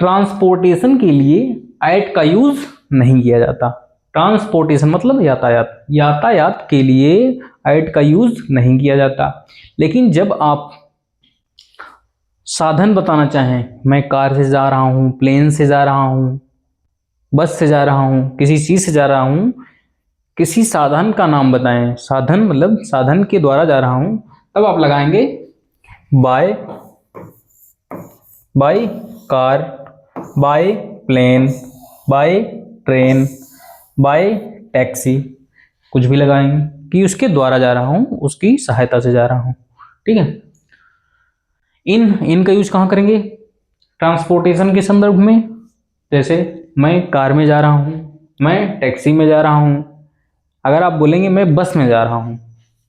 Transportation के लिए eight का यूज नहीं किया जाता। ट्रांसपोर्टेशन मतलब यातायात, यातायात के लिए एट का यूज नहीं किया जाता। लेकिन जब आप साधन बताना चाहें, मैं कार से जा रहा हूं, प्लेन से जा रहा हूं, बस से जा रहा हूं, किसी चीज से जा रहा हूं, किसी साधन का नाम बताएं, साधन मतलब साधन के द्वारा जा रहा हूं, तब आप लगाएंगे by, by car, by plane, by train, by taxi, कुछ भी लगाएंगे कि उसके द्वारा जा रहा हूं, उसकी सहायता से जा रहा हूं। ठीक है। इन का यूज कहां करेंगे? ट्रांसपोर्टेशन के संदर्भ में। जैसे मैं कार में जा रहा हूं, मैं टैक्सी में जा रहा हूं। अगर आप बोलेंगे मैं बस में जा रहा हूं,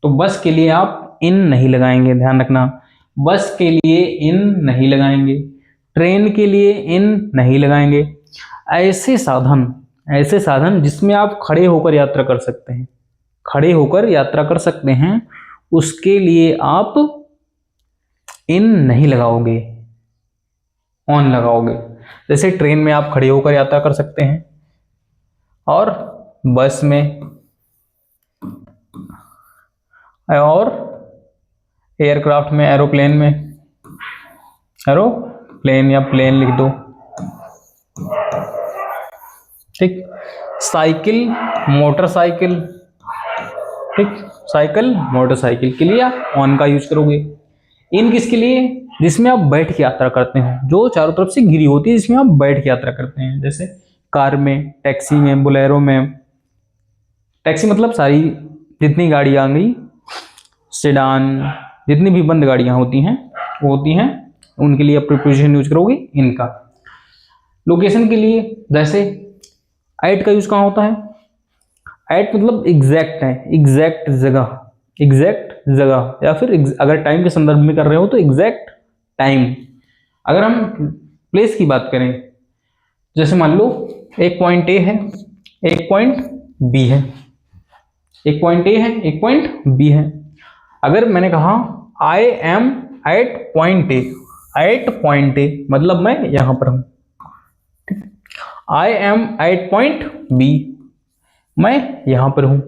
तो बस के लिए आप इन नहीं लगाएंगे, ध्यान रखना। बस के लिए इन नहीं लगाएंगे, ट्रेन के लिए इन नहीं लगाएंगे। ऐसे साधन जिसमें आप खड़े होकर यात्रा कर सकते हैं, खड़े होकर यात्रा कर सकते हैं, उसके लिए आप इन नहीं लगाओगे, ऑन लगाओगे। जैसे ट्रेन में आप खड़े होकर यात्रा कर सकते हैं, और बस में, और एयरक्राफ्ट में, एरोप्लेन में, एरोप्लेन या प्लेन लिख दो। ठीक। साइकिल, मोटरसाइकिल, ठीक, साइकिल मोटरसाइकिल के लिए आप ऑन का यूज करोगे। इन किसके लिए? जिसमें आप बैठ के यात्रा करते हो, जो चारों तरफ से घिरी होती है, जिसमें आप बैठ के यात्रा करते हैं। जैसे कार में, टैक्सी में, बोलेरो में। टैक्सी मतलब सारी जितनी गाड़ियां आ गई, सेडान, जितनी भी बंद गाड़ियां होती हैं वो होती हैं, उनके लिए आप प्रीपोजिशन यूज करोगे इनका। लोकेशन के लिए जैसे एट का यूज कहाँ होता है? एट मतलब एग्जैक्ट है, एग्जैक्ट जगह, एग्जैक्ट जगह, या फिर अगर टाइम के संदर्भ में कर रहे हो तो एग्जैक्ट टाइम। अगर हम प्लेस की बात करें, जैसे मान लो एक पॉइंट ए है, एक पॉइंट बी है, एक पॉइंट ए है, एक पॉइंट बी है। अगर मैंने कहा I am at point A, at point A मतलब मैं यहां पर हूं। I am at point B, मैं यहां पर हूं।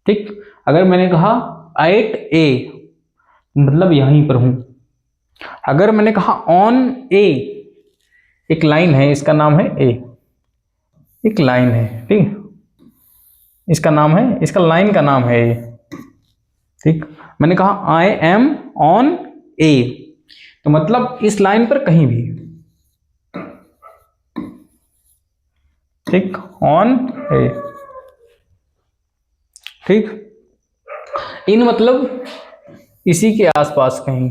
ठीक। अगर मैंने कहा एट ए मतलब यहीं पर हूं। अगर मैंने कहा ऑन ए, एक लाइन है, इसका नाम है ए, एक लाइन है, ठीक, इसका नाम है, इसका लाइन का नाम है ए। ठीक। मैंने कहा आई एम ऑन ए, तो मतलब इस लाइन पर कहीं भी। ठीक, ऑन ए। ठीक। इन मतलब इसी के आसपास कहीं,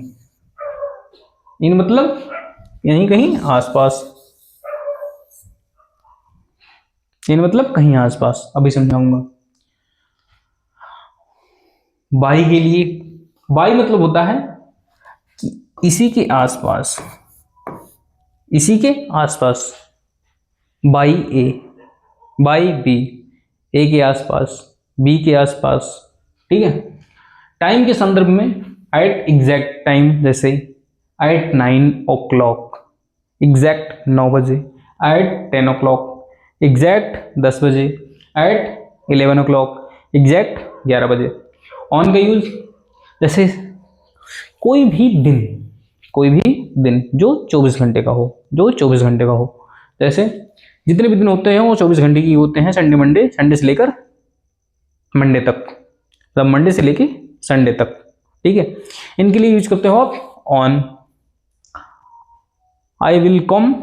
इन मतलब यहीं कहीं आसपास, इन मतलब कहीं आसपास, अभी समझाऊंगा। बाई के लिए, बाई मतलब होता है कि इसी के आसपास, इसी के आसपास। बाई ए, बाई बी, ए के आसपास, बी के आसपास। ठीक है। टाइम के संदर्भ में एट एग्जैक्ट टाइम, जैसे एट 9 o'clock, एग्जैक्ट 9 बजे, एट 10 o'clock, एग्जैक्ट 10 बजे, एट 11 o'clock, एग्जैक्ट 11 बजे। ऑन का यूज जैसे कोई भी दिन, कोई भी दिन जो 24 घंटे का हो, जो 24 घंटे का हो। जैसे जितने भी दिन होते हैं वो 24 घंटे की होते हैं। संडे मंडे, संडे से लेकर मंडे तक, मतलब मंडे से लेके संडे तक। ठीक है। इनके लिए यूज करते हो आप on. I will come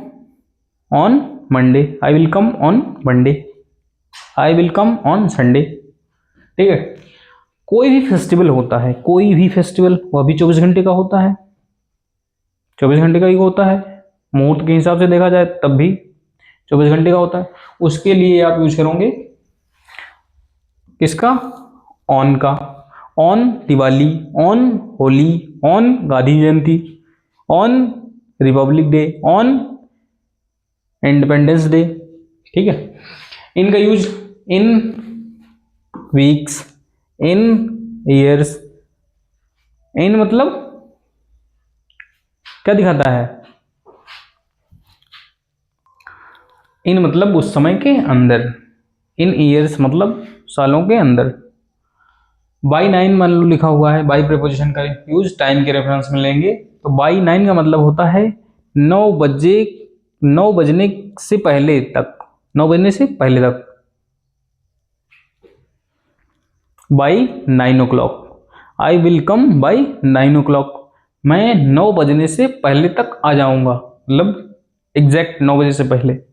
on Monday, I will come on Monday, I will come on Sunday. ठीक है। कोई भी फेस्टिवल होता है, कोई भी फेस्टिवल, वह भी 24 घंटे का होता है, 24 घंटे का ही होता है। मुहूर्त के हिसाब से देखा जाए तब भी 24 घंटे का होता है। उसके लिए आप यूज करोगे किसका? ऑन का। On Diwali, on Holi, on Gandhi Jayanti, on Republic Day, on Independence Day. ठीक है। इनका use in weeks, in years. In मतलब क्या दिखाता है? इन मतलब उस समय के अंदर, इन ईयर्स मतलब सालों के अंदर। बाई 9 मान लो लिखा हुआ है, बाई प्रीपोजिशन का यूज टाइम के रेफरेंस में लेंगे, तो बाई 9 का मतलब होता है 9 बजे, 9 बजने से पहले तक, 9 बजने से पहले तक। By 9 o'clock, I will come by 9 o'clock, मैं 9 बजने से पहले तक आ जाऊंगा, मतलब एग्जैक्ट 9 बजे से पहले।